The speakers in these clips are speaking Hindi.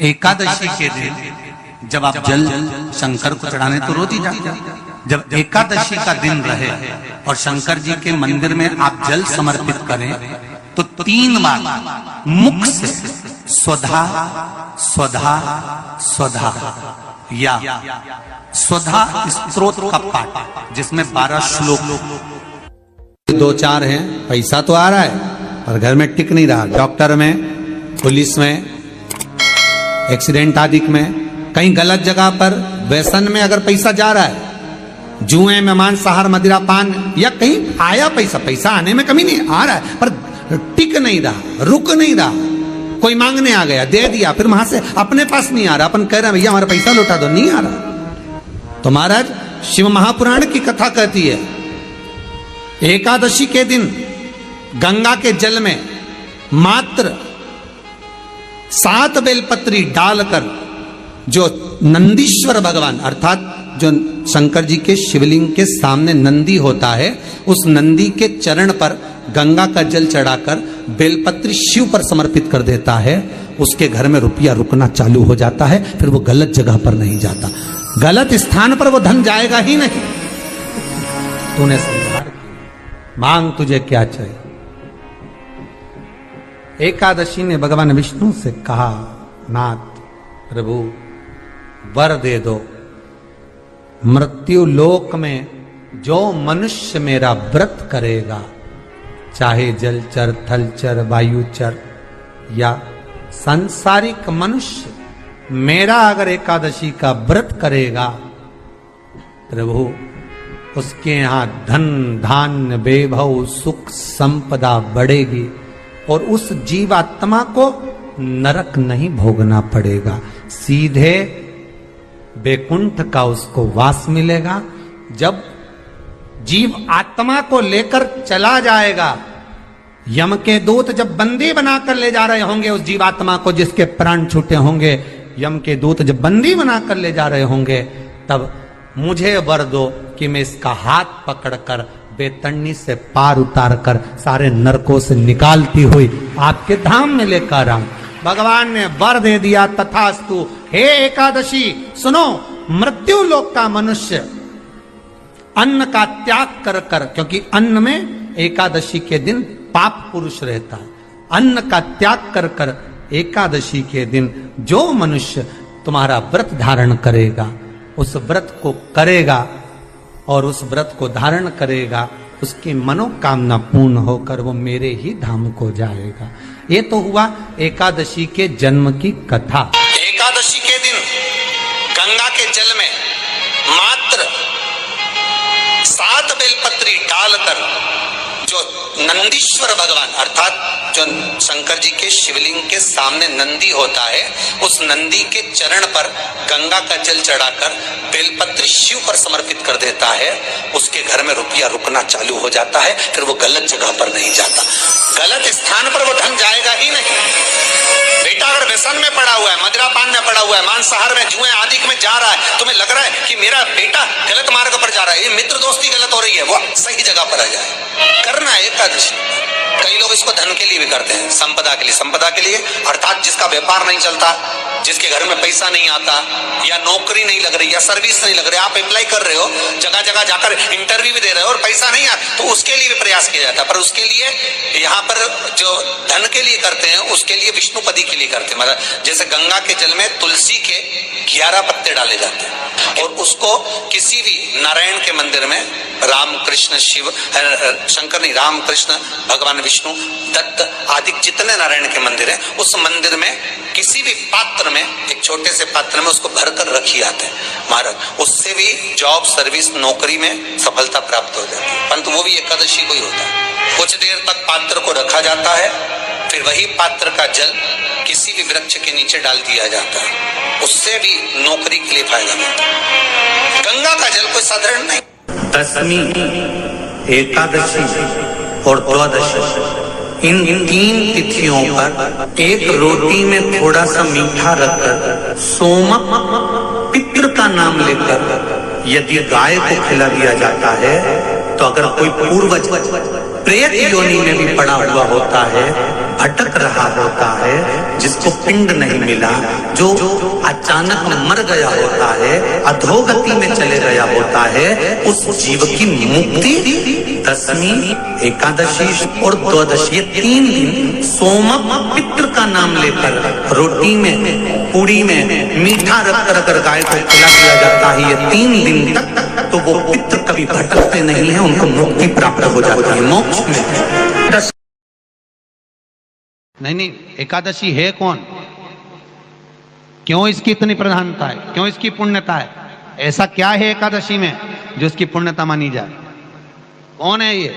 एकादशी के दिन जब आप जल शंकर को चढ़ाने तो रोज ही जाते हैं। जब एकादशी का दिन रहे और शंकर जी के मंदिर में आप जल समर्पित करें तो 3 बार मुख से स्वधा स्वधा स्वधा या स्वधा स्तोत्र का पाठ, जिसमें 12 श्लोक 2-4 हैं। पैसा तो आ रहा है और घर में टिक नहीं रहा। डॉक्टर में, पुलिस में, एक्सीडेंट आदि में, कहीं गलत जगह पर, व्यसन में अगर पैसा जा रहा है, जुए में, मांसाहार, मदिरा पान, या कहीं आया पैसा आने में कमी नहीं, आ रहा है पर टिक नहीं रहा, रुक नहीं रहा। कोई मांगने आ गया, दे दिया, फिर वहां से अपने पास नहीं आ रहा, अपन कह रहे हैं भैया हमारा पैसा लौटा दो, नहीं आ रहा। तो महाराज शिव महापुराण की कथा कहती है, एकादशी के दिन गंगा के जल में मात्र 7 बेलपत्री डालकर जो नंदीश्वर भगवान अर्थात जो शंकर जी के शिवलिंग के सामने नंदी होता है, उस नंदी के चरण पर गंगा का जल चढ़ाकर बेलपत्री शिव पर समर्पित कर देता है, उसके घर में रुपया रुकना चालू हो जाता है। फिर वो गलत जगह पर नहीं जाता, गलत स्थान पर वो धन जाएगा ही नहीं। तूने स्वीकार किया, मांग तुझे क्या चाहिए। एकादशी ने भगवान विष्णु से कहा, नाथ प्रभु वर दे दो, मृत्यु लोक में जो मनुष्य मेरा व्रत करेगा, चाहे जलचर, थलचर, वायुचर या सांसारिक मनुष्य, मेरा अगर एकादशी का व्रत करेगा, प्रभु उसके यहां धन धान्य वैभव सुख संपदा बढ़ेगी और उस जीवात्मा को नरक नहीं भोगना पड़ेगा, सीधे वैकुंठ का उसको वास मिलेगा। जब जीव आत्मा को लेकर चला जाएगा, यम के दूत जब बंदी बनाकर ले जा रहे होंगे उस जीवात्मा को, जिसके प्राण छूटे होंगे, यम के दूत जब बंदी बनाकर ले जा रहे होंगे, तब मुझे वर दो कि मैं इसका हाथ पकड़कर बेतन्नी से पार उतार कर सारे नरकों से निकालती हुई आपके धाम में लेकर आऊं। भगवान ने वर दे दिया, तथास्तु। हे एकादशी सुनो, मृत्यु लोक का मनुष्य अन्न का त्याग कर कर, क्योंकि अन्न में एकादशी के दिन पाप पुरुष रहता है, अन्न का त्याग कर कर एकादशी के दिन जो मनुष्य तुम्हारा व्रत धारण करेगा, उस व्रत को करेगा और उस व्रत को धारण करेगा, उसकी मनोकामना पूर्ण होकर वो मेरे ही धाम को जाएगा। ये तो हुआ एकादशी के जन्म की कथा। एकादशी के दिन गंगा के जल में मात्र 7 बेलपत्री डालकर जो नंदीश्वर भगवान अर्थात जो शंकर जी के शिवलिंग के सामने नंदी होता है, उस नंदी के चरण पर गंगा का जल चढ़ाकर बेलपत्री शिव पर समर्पित कर देता है, उसके घर में रुपया रुकना चालू हो जाता है। फिर वो गलत जगह पर नहीं जाता, गलत स्थान पर वो धन जाएगा ही नहीं। बेटा अगर व्यसन में पड़ा हुआ है, मदिरा पान में पड़ा हुआ है, मांसाहार में, जुए आदि में जा रहा है, तुम्हें लग रहा है कि मेरा बेटा गलत मार्ग पर जा रहा है, ये मित्र दोस्ती गलत हो रही है, वो सही जगह पर आ जाए। करना है एकादशी। कई लोग इसको धन के लिए भी करते हैं, संपदा के लिए। संपदा के लिए अर्थात जिसका व्यापार नहीं चलता, जिसके घर में पैसा नहीं आता, या नौकरी नहीं लग रही, या सर्विस नहीं लग रही, आप अप्लाई कर रहे हो, जगह जगह जाकर इंटरव्यू भी दे रहे हो और पैसा नहीं आता, तो उसके लिए भी प्रयास किया जाता है। पर उसके लिए यहाँ पर जो धन के लिए करते हैं, उसके लिए विष्णुपदी के लिए करते हैं। मतलब जैसे गंगा के जल में तुलसी के 11 पत्ते डाले जाते हैं और उसको किसी भी नारायण के मंदिर में, राम कृष्ण शिव शंकर नहीं, राम कृष्ण भगवान विष्णु दत्त आदि जितने नारायण के मंदिर हैं, उस मंदिर में किसी भी पात्र में, एक छोटे से पात्र में उसको भरकर रखी आते हैं महाराज। उससे भी जॉब, सर्विस, नौकरी में सफलता प्राप्त हो जाती है। परंतु वो भी एकादशी को ही होता है। कुछ देर तक पात्र को रखा जाता है, फिर वही पात्र का जल किसी भी वृक्ष के नीचे डाल दिया जाता है, उससे भी नौकरी के लिए फायदा मिलता है। गंगा का जल कोई साधारण नहीं। दशमी, एकादशी और द्वादशी, इन 3 तिथियों पर एक रोटी में थोड़ा सा मीठा रखकर सोमक पितृ का नाम लेकर यदि गाय को खिला दिया जाता है, तो अगर कोई पूर्वज प्रेत योनि में भी पड़ा हुआ होता है, भटक रहा होता है, जिसको पिंड नहीं मिला, जो अचानक मर गया होता है, अधोगति में चले गया होता है, उस जीव की मुक्ति दशमी, एकादशी और द्वादशी, ये 3 दिन सोमक पितृ का नाम लेकर रोटी में, पूड़ी में मीठा रखकर अगर गाय को खिला दिया जाता है ये 3 दिन तक, तो वो पितृ कभी भटकते नहीं है, उनको मुक्ति प्राप्त हो जाती है, मोक्ष में। नहीं, एकादशी है कौन? क्यों इसकी इतनी प्रधानता है? क्यों इसकी पुण्यता है? ऐसा क्या है एकादशी में जो इसकी पुण्यता मानी जाए? कौन है ये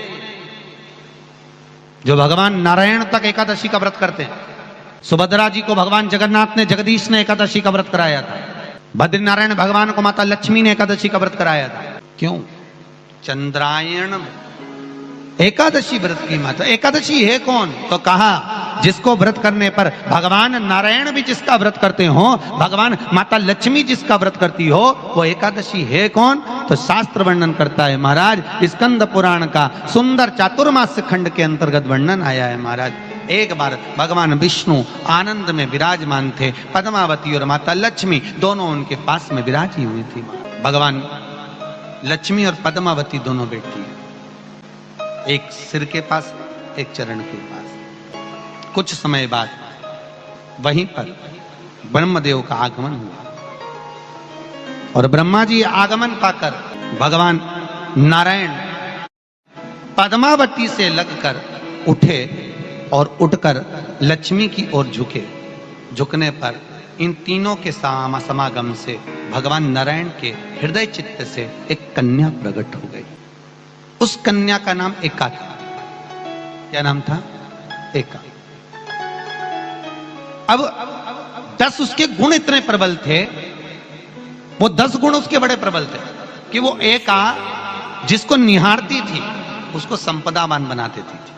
जो भगवान नारायण तक एकादशी का व्रत करते हैं? सुभद्रा जी को भगवान जगन्नाथ ने, जगदीश ने एकादशी का व्रत कराया था। बद्रीनारायण भगवान को माता लक्ष्मी ने एकादशी का व्रत कराया था। क्यों? चंद्रायण एकादशी व्रत की माता। एकादशी है कौन? तो कहा जिसको व्रत करने पर भगवान नारायण भी जिसका व्रत करते हो, भगवान माता लक्ष्मी जिसका व्रत करती हो, वो एकादशी है कौन? तो शास्त्र वर्णन करता है महाराज, स्कंद पुराण का सुंदर चातुर्मास्य खंड के अंतर्गत वर्णन आया है महाराज। एक बार भगवान विष्णु आनंद में विराजमान थे, पद्मावती और माता लक्ष्मी दोनों उनके पास में विराजी हुई थी। भगवान लक्ष्मी और पद्मावती दोनों बैठी हैं, एक सिर के पास, एक चरण के पास। कुछ समय बाद वहीं पर ब्रह्मदेव का आगमन हुआ और ब्रह्मा जी आगमन पाकर भगवान नारायण पद्मावती से लगकर उठे और उठकर लक्ष्मी की ओर झुके। झुकने पर इन तीनों के समागम से भगवान नारायण के हृदय चित्त से एक कन्या प्रकट हो गई। उस कन्या का नाम एका था। क्या नाम था? एका। अब 10 उसके गुण इतने प्रबल थे, वो 10 गुण उसके बड़े प्रबल थे कि वो एका जिसको निहारती थी उसको संपदावान बना देती थी,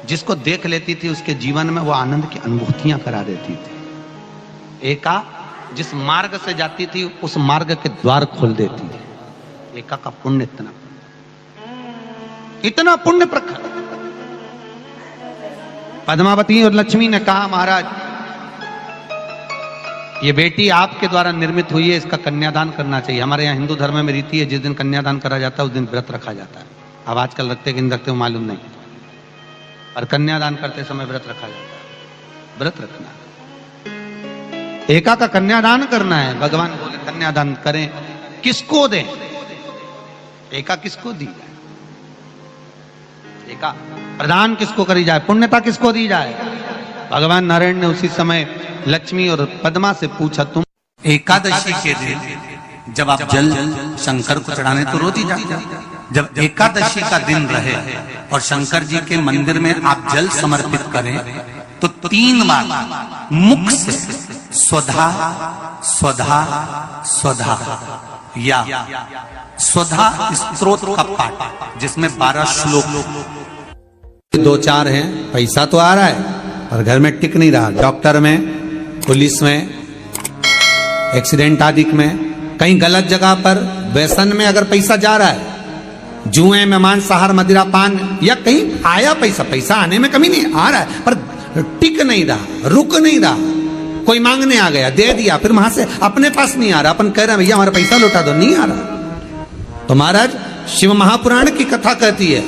जिसको देख लेती थी उसके जीवन में वो आनंद की अनुभूतियां करा देती थी। एका जिस मार्ग से जाती थी उस मार्ग के द्वार खोल देती थी। एका का पुण्य इतना पुण्य प्रखर। पद्मावती और लक्ष्मी ने कहा महाराज ये बेटी आपके द्वारा निर्मित हुई है, इसका कन्यादान करना चाहिए। हमारे यहाँ हिंदू धर्म में रीति है, जिस दिन कन्यादान करा जाता है उस दिन व्रत रखा जाता है। अब आजकल रखते कि नहीं रखते मालूम नहीं, और कन्यादान करते समय व्रत रखा जाता है। व्रत रखना, एका का कन्यादान करना है। भगवान बोले कन्यादान करें, किसको दें? एका किसको दी जाए? एका प्रदान किसको करी जाए? पुण्यता किसको दी जाए? भगवान नारायण ने उसी समय लक्ष्मी और पद्मा से पूछा, तुम एकादशी के दिन जब आप जल शंकर को चढ़ाने तो रोज ही जाते हैं। जब एकादशी का दिन रहे और शंकर जी के मंदिर में आप जल समर्पित करें तो 3 बार मुख से स्वधा स्वधा स्वधा या स्वधा स्तोत्र का पाठ, जिसमें 12 श्लोक। 2-4 हैं, पैसा तो आ रहा है और घर में टिक नहीं रहा। डॉक्टर में, पुलिस में, एक्सीडेंट आदि में, कहीं गलत जगह पर व्यसन में अगर पैसा जा रहा है, जुए में, मांसाहार, मदिरा पान, या कहीं आया पैसा आने में कमी नहीं, आ रहा है पर टिक नहीं रहा, रुक नहीं रहा। कोई मांगने आ गया, दे दिया, फिर वहां से अपने पास नहीं आ रहा, अपन कह रहे हैं भैया हमारा पैसा लौटा दो, नहीं आ रहा। तो महाराज शिव महापुराण की कथा कहती है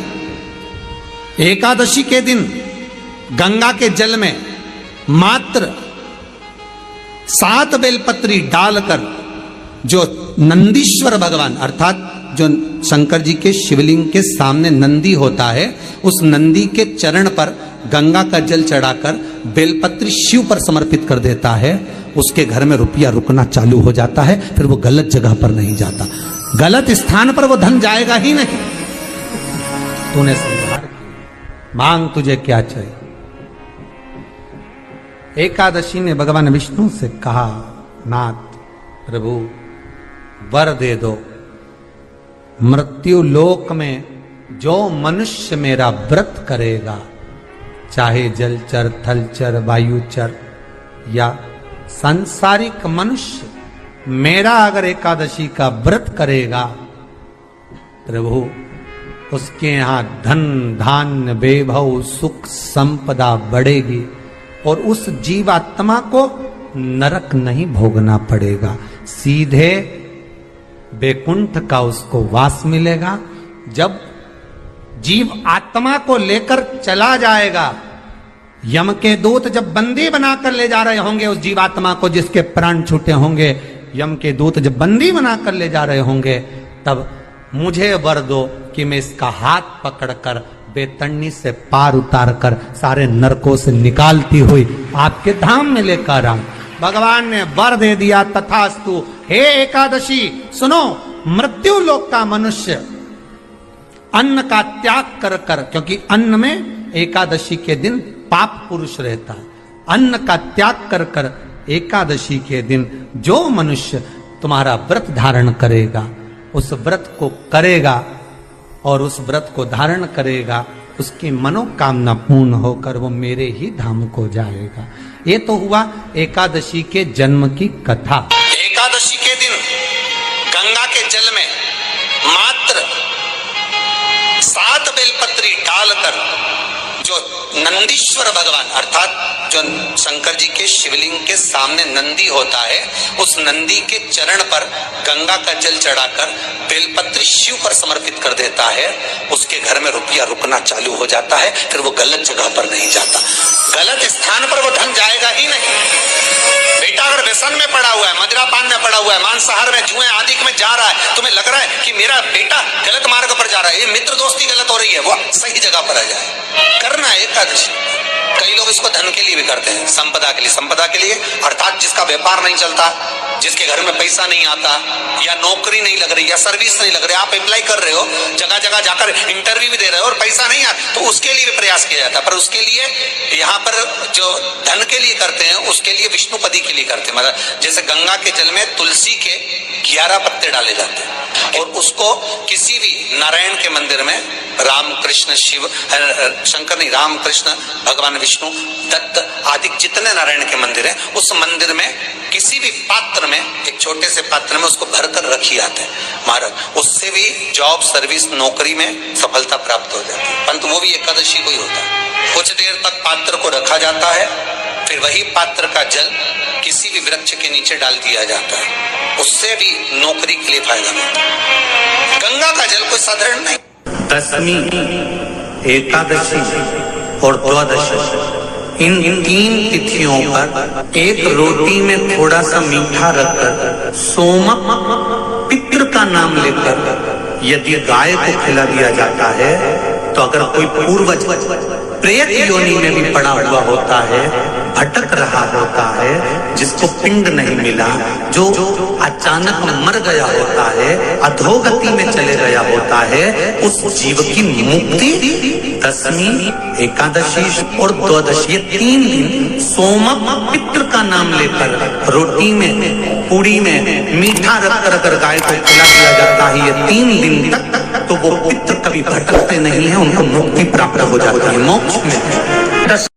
एकादशी के दिन गंगा के जल में मात्र 7 बेलपत्री डालकर जो नंदीश्वर भगवान अर्थात जो शंकर जी के शिवलिंग के सामने नंदी होता है, उस नंदी के चरण पर गंगा का जल चढ़ाकर बेलपत्री शिव पर समर्पित कर देता है, उसके घर में रुपया रुकना चालू हो जाता है। फिर वो गलत जगह पर नहीं जाता, गलत स्थान पर वो धन जाएगा ही नहीं। तूने संहार मांग, तुझे क्या चाहिए? एकादशी ने भगवान विष्णु से कहा, नाथ प्रभु वर दे दो, मृत्यु लोक में जो मनुष्य मेरा व्रत करेगा, चाहे जलचर, थलचर, वायुचर या सांसारिक मनुष्य, मेरा अगर एकादशी का व्रत करेगा, प्रभु उसके यहाँ धन धान्य वैभव सुख संपदा बढ़ेगी और उस जीवात्मा को नरक नहीं भोगना पड़ेगा, सीधे वैकुंठ का उसको वास मिलेगा। जब जीव आत्मा को लेकर चला जाएगा, यम के दूत जब बंदी बनाकर ले जा रहे होंगे उस जीवात्मा को, जिसके प्राण छूटे होंगे, यम के दूत जब बंदी बनाकर ले जा रहे होंगे, तब मुझे वर दो कि मैं इसका हाथ पकड़कर बेतरनी से पार उतार कर सारे नरकों से निकालती हुई आपके धाम में लेकर आऊं। भगवान ने वर दे दिया, तथास्तु। हे एकादशी सुनो, मृत्यु लोक का मनुष्य अन्न का त्याग कर कर, क्योंकि अन्न में एकादशी के दिन पाप पुरुष रहता है, अन्न का त्याग कर कर एकादशी के दिन जो मनुष्य तुम्हारा व्रत धारण करेगा, उस व्रत को करेगा और उस व्रत को धारण करेगा, उसकी मनोकामना पूर्ण होकर वो मेरे ही धाम को जाएगा। ये तो हुआ एकादशी के जन्म की कथा। एकादशी के दिन गंगा के जल में मात्र 7 बेलपत्री डालकर जो नंदीश्वर भगवान अर्थात जो शंकर जी के शिवलिंग के सामने नंदी होता है, उस नंदी के चरण पर गंगा का जल चढ़ाकर बेलपत्री शिव पर समर्पित कर देता है, उसके घर में रुपया रुकना चालू हो जाता है। फिर वो गलत जगह पर नहीं जाता, गलत स्थान पर वो धन जाएगा ही नहीं। बेटा अगर व्यसन में पड़ा हुआ है, मदिरा पान में पड़ा हुआ है, मांसाहार में, जुए आदि में जा रहा है, तुम्हें लग रहा है कि मेरा बेटा गलत मार्ग पर जा रहा है, ये मित्र दोस्ती गलत हो रही है, वो सही जगह पर आ जाए। करना है एकादशी। कई लोग इसको धन के लिए भी करते हैं, संपदा के लिए। संपदा के लिए अर्थात जिसका व्यापार नहीं चलता, जिसके घर में पैसा नहीं आता, या नौकरी नहीं लग रही, या सर्विस नहीं लग रही, आप अप्लाई कर रहे हो, जगह जगह जाकर इंटरव्यू भी दे रहे हो और पैसा नहीं आता, तो उसके लिए भी प्रयास किया जाता है। पर उसके लिए यहाँ पर जो धन के लिए करते हैं, उसके लिए विष्णुपदी के लिए करते हैं। मतलब जैसे गंगा के जल में तुलसी के 11 पत्ते डाले जाते हैं और उसको किसी भी नारायण के मंदिर में, राम कृष्ण शिव शंकर नहीं, राम कृष्ण भगवान विष्णु दत्त आदि जितने नारायण के मंदिर हैं, उस मंदिर में किसी भी पात्र में, एक छोटे से पात्र में उसको भरकर रखी जाते हैं महाराज। उससे भी जॉब सर्विस नौकरी में सफलता प्राप्त हो जाती है। परंतु वो भी एकादशी को ही होता है। कुछ देर तक पात्र को रखा जाता है, फिर वही पात्र का जल किसी भी वृक्ष के नीचे डाल दिया जाता है, उससे भी नौकरी के लिए फायदा मिलता है। गंगा का जल कोई साधारण नहीं। दशमी, एकादशी और द्वादशी, इन 3 तिथियों पर एक रोटी में थोड़ा सा मीठा रखकर सोमक पितृ का नाम लेकर यदि गाय को खिला दिया जाता है, तो अगर कोई पूर्वज प्रेत योनि में भी पड़ा हुआ होता है, भटक रहा होता है, जिसको पिंड नहीं मिला, जो अचानक मर गया होता है, अधोगति में चले गया होता है, उस जीव की मुक्ति दशमी, एकादशी और द्वादशी, ये 3 दिन सोमक पितृ का नाम लेकर रोटी में, पूड़ी में मीठा रखकर अगर गाय को खिला दिया जाता है, ये 3 दिन तक, तो वो पितृ कभी भटकते नहीं है, उनको मुक्ति प्राप्त हो जाती है, मोक्ष में।